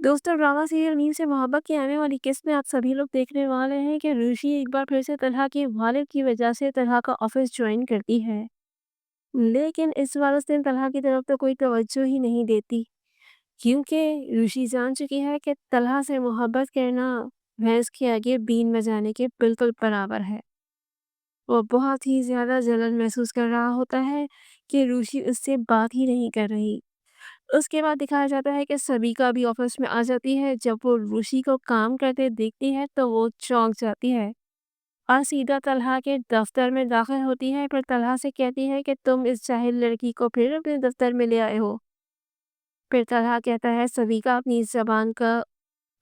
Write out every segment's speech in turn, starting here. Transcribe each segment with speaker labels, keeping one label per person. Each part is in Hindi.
Speaker 1: दोस्तों ड्रामा सीरियल नीम से मोहब्बत की आने वाली किस्त में आप सभी लोग देखने वाले हैं कि ऋषि एक बार फिर से तलहा के वालिद की वजह से तलहा का ऑफिस ज्वाइन करती है। लेकिन इस बार उस दिन तलहा की तरफ तो कोई तवज्जो ही नहीं देती, क्योंकि ऋषि जान चुकी है कि तलहा से मोहब्बत करना भैंस के आगे बीन बजाने के बिल्कुल बराबर है। वो बहुत ही ज्यादा जलन महसूस कर रहा होता है कि ऋषि उससे बात ही नहीं कर रही। उसके बाद दिखाया जाता है कि सबिका भी ऑफिस में आ जाती है। जब वो ऋषि को काम करते देखती है तो वो चौंक जाती है और सीधा तलहा के दफ्तर में दाखिल होती है। फिर तलहा से कहती है कि तुम इस जाहिल लड़की को फिर अपने दफ्तर में ले आए हो। फिर तलहा कहता है सबिका अपनी जबान का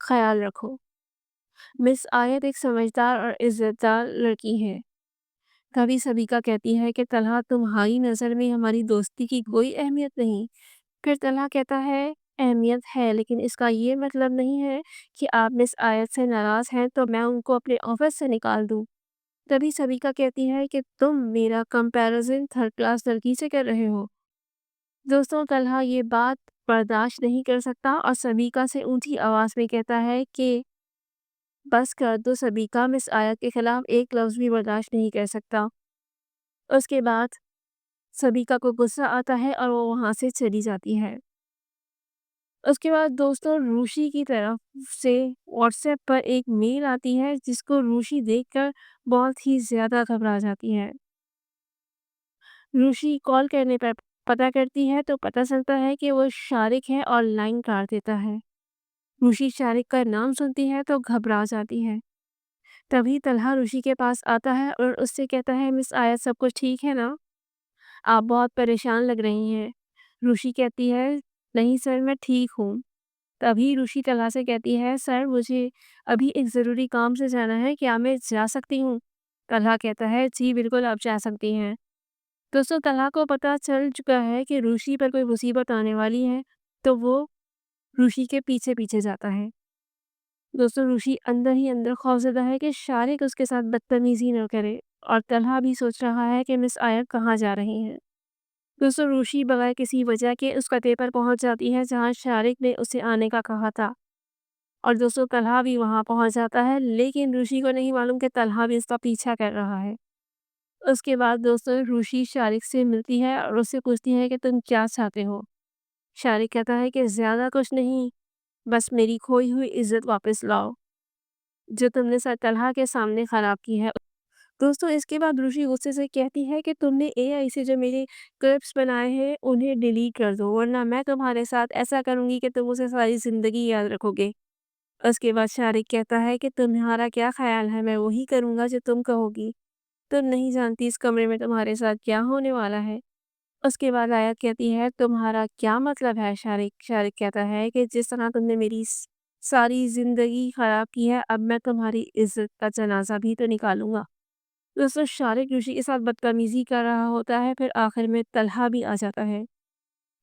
Speaker 1: ख्याल रखो। मिस आयत एक समझदार और इज्जतदार लड़की है। तभी सबिका कहती है कि तलहा तुम्हारी नज़र में हमारी दोस्ती की कोई अहमियत नहीं। फिर तलहा कहता है अहमियत है, लेकिन इसका ये मतलब नहीं है कि आप मिस आयत से नाराज़ हैं तो मैं उनको अपने ऑफिस से निकाल दूँ। तभी सबिका कहती है कि तुम मेरा कंपैरिजन थर्ड क्लास लड़की से कर रहे हो। दोस्तों तलहा ये बात बर्दाश्त नहीं कर सकता और सबिका से ऊंची आवाज़ में कहता है कि बस कर दो सबिका, मिस आयत के खिलाफ एक लफ्ज़ भी बर्दाश्त नहीं कर सकता। उसके बाद सबिका को गुस्सा आता है और वो वहाँ से चली जाती है। उसके बाद दोस्तों रूशी की तरफ से व्हाट्सएप पर एक मेल आती है जिसको रूशी देखकर बहुत ही ज़्यादा घबरा जाती है। रूशी कॉल करने पर पता करती है तो पता चलता है कि वो शारिक है और लाइन काट देता है। रूशी शारिक का नाम सुनती है तो घबरा जाती है। तभी तलहा रूशी के पास आता है और उससे कहता है मिस आयत सब कुछ ठीक है ना? आप बहुत परेशान लग रही हैं। रूशी कहती है नहीं सर मैं ठीक हूँ। तभी ऋषि तलहा से कहती है सर मुझे अभी एक ज़रूरी काम से जाना है, क्या मैं जा सकती हूँ? तलहा कहता है जी बिल्कुल आप जा सकती हैं। दोस्तों तलहा को पता चल चुका है कि ऋषि पर कोई मुसीबत आने वाली है, तो वो ऋषि के पीछे पीछे जाता है। दोस्तों ऋषि अंदर ही अंदर खौफजदा है कि शारिक उसके साथ बदतमीजी न करे और तलहा भी सोच रहा है कि मिस आयत कहाँ जा रही हैं। दोस्तों ऋषि बगैर किसी वजह के उस कते पर पहुंच जाती है जहां शारिक ने उसे आने का कहा था। और दोस्तों तलहा भी वहाँ पहुँच जाता है, लेकिन ऋषि को नहीं मालूम कि तलहा भी इसका पीछा कर रहा है। उसके बाद दोस्तों ऋषि शारिक से मिलती है और उससे पूछती है कि तुम क्या चाहते हो? शारिक कहता है कि ज़्यादा कुछ नहीं, बस मेरी खोई हुई इज़्ज़त वापस लाओ, जो तुमने तलहा के सामने ख़राब की है। दोस्तों इसके बाद ऋषि गुस्से से कहती है कि तुमने एआई से जो मेरे क्लिप्स बनाए हैं, उन्हें डिलीट कर दो, वरना मैं तुम्हारे साथ ऐसा करूँगी कि तुम उसे सारी ज़िंदगी याद रखोगे। उसके बाद शारिक कहता है कि तुम्हारा क्या ख्याल है, मैं वही करूँगा जो तुम कहोगी। तुम नहीं जानती इस कमरे में तुम्हारे साथ क्या होने वाला है। उसके बाद आयत कहती है तुम्हारा क्या मतलब है शारिक? शारिक कहता है कि जिस तरह तुमने मेरी सारी ज़िंदगी ख़राब की है, अब मैं तुम्हारी इज़्ज़त का जनाज़ा भी तो निकालूँगा। दोस्तों शारिक ऋषि के साथ बदतमीज़ी कर रहा होता है, फिर आखिर में तलहा भी आ जाता है।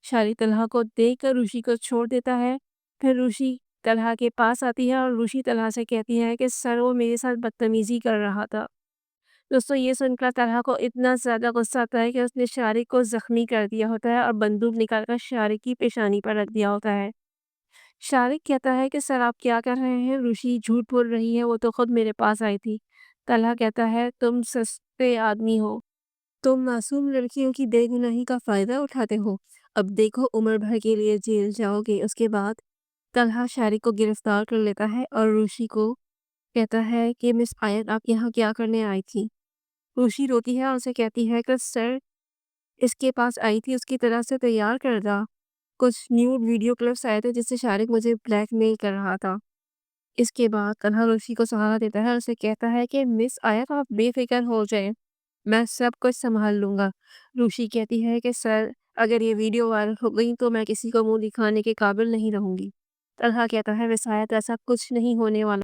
Speaker 1: शारिक तलहा को देखकर ऋषि को छोड़ देता है। फिर ऋषि तलहा के पास आती है और ऋषि तलहा से कहती है कि सर वो मेरे साथ बदतमीजी कर रहा था। दोस्तों ये सुनकर तलहा को इतना ज़्यादा गुस्सा आता है कि उसने शारिक को ज़ख्मी कर दिया होता है और बंदूक निकालकर शारिक की पेशानी पर रख दिया होता है। शारिक कहता है कि सर आप क्या कर रहे हैं? ऋषि झूठ बोल रही है, वो तो खुद मेरे पास आई थी। तलहा कहता है तुम सस्ते आदमी हो, तुम मासूम लड़कियों की बेगुनाही का फ़ायदा उठाते हो। अब देखो उम्र भर के लिए जेल जाओगे। उसके बाद तलहा शारिक को गिरफ्तार कर लेता है और ऋषि को कहता है कि मिस आयत आप यहाँ क्या करने आई थी? ऋषि रोती है और उसे कहती है कि सर इसके पास आई थी, उसकी तरफ से तैयार करदा कुछ न्यूड वीडियो क्लिप्स आए थे जिससे शारिक मुझे ब्लैकमेल कर रहा था। इसके बाद तलहा ऋषि को सहारा देता है और उसे कहता है कि मिस आयत आप बेफिक्र हो जाए, मैं सब कुछ संभाल लूँगा। ऋषि कहती है कि सर अगर ये वीडियो वायरल हो गई तो मैं किसी को मुँह दिखाने के काबिल नहीं रहूँगी। तलहा कहता है वैसे ऐसा कुछ नहीं होने वाला।